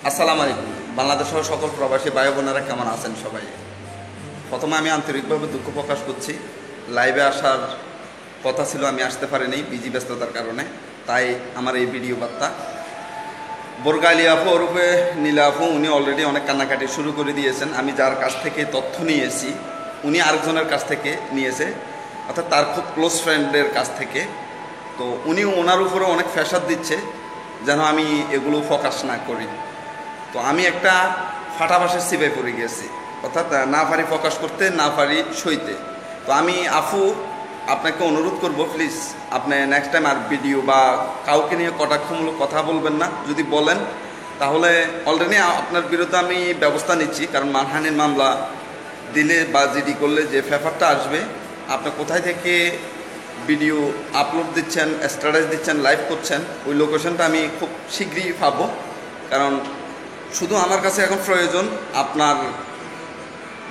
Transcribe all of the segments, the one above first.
আসসালামু আলাইকুম। বাংলাদেশের সকল প্রবাসী ভাই বোনেরা কেমন আছেন সবাই? প্রথমে আমি আন্তরিকভাবে দুঃখ প্রকাশ করছি। লাইভে আসার কথা ছিল, আমি আসতে পারিনি বিজি ব্যস্ততার কারণে, তাই আমার এই ভিডিও বার্তা। বোরগালি আপু ওরূপে নীলা আপু, উনি অলরেডি অনেক কান্নাকাটি শুরু করে দিয়েছেন। আমি যার কাছ থেকে তথ্য নিয়েছি, উনি আরেকজনের কাছ থেকে নিয়েছে, অর্থাৎ তার খুব ক্লোজ ফ্রেন্ডের কাছ থেকে। তো উনি ওনার উপরে অনেক প্রেশার দিচ্ছে যেন আমি এগুলো ফোকাস না করি। তো আমি একটা ফাটাবাসের সিপাই পড়ে গেছি, অর্থাৎ না পারি ফোকাস করতে, না পারি সইতে। তো আমি আফু আপনাকে অনুরোধ করব, প্লিজ আপনি নেক্সট টাইম আর ভিডিও বা কাউকে নিয়ে কটাক্ষমূলক কথা বলবেন না। যদি বলেন তাহলে অলরেডি আপনার বিরুদ্ধে আমি ব্যবস্থা নিচ্ছি, কারণ মানহানির মামলা দিলে বা জিডি করলে যে পেপারটা আসবে, আপনি কোথায় থেকে ভিডিও আপলোড দিচ্ছেন, স্ট্যাটাস দিচ্ছেন, লাইভ করছেন, ওই লোকেশনটা আমি খুব শীঘ্রই পাবো। কারণ শুধু আমার কাছে এখন প্রয়োজন আপনার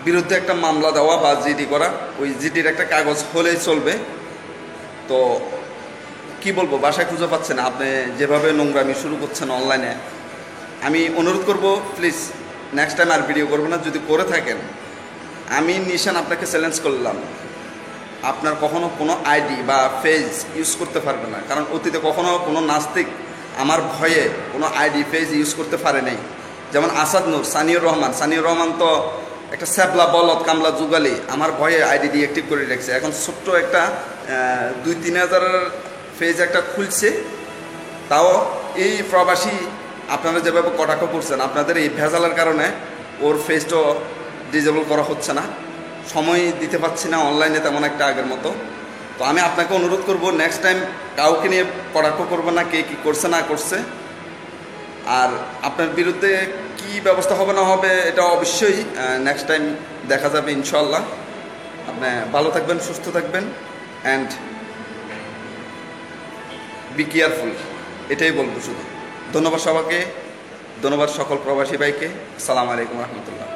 বিরুদ্ধে একটা মামলা দেওয়া বা জিডি করা। ওই জিডির একটা কাগজ হলেই চলবে। তো কি বলবো, বাসায় খুঁজে পাচ্ছেন আপনি যেভাবে নোংরামি শুরু করছেন অনলাইনে। আমি অনুরোধ করব, প্লিজ নেক্সট টাইম আর ভিডিও করবো না। যদি করে থাকেন, আমি নিশান আপনাকে চ্যালেঞ্জ করলাম, আপনার কখনো কোনো আইডি বা পেজ ইউজ করতে পারবে না। কারণ অতীতে কখনো কোনো নাস্তিক আমার ভয়ে কোনো আইডি পেজ ইউজ করতে পারে নাই। যেমন আসাদ নূর, সানিউর রহমান তো একটা স্যাবলা বলদ কামলা যুগালি আমার ভয়ে আইডি ডিঅ্যাক্টিভ করে রেখেছে। এখন ছোট্ট একটা 2-3 হাজারের পেজ একটা খুলছে। তাও এই প্রবাসী আপনারা যেভাবে কটাক্ষ করছেন, আপনাদের এই ভেজালের কারণে ওর পেজটা ডিজেবল করা হচ্ছে না। সময় দিতে পারছি না অনলাইনে তেমন একটা আগের মতো। তো আমি আপনাকে অনুরোধ করব, নেক্সট টাইম কাউকে নিয়ে কটাক্ষ করবেন না, কে কী করছে না করছে। আর আপনার বিরুদ্ধে কি ব্যবস্থা হবে না হবে, এটা অবশ্যই নেক্সট টাইম দেখা যাবে ইনশাল্লাহ। আপনি ভালো থাকবেন, সুস্থ থাকবেন, অ্যান্ড বি কেয়ারফুল, এটাই বলবো শুধু। ধন্যবাদ সবাইকে, ধন্যবাদ সকল প্রবাসী ভাইকে। আসসালামু আলাইকুম রহমতুল্লাহ।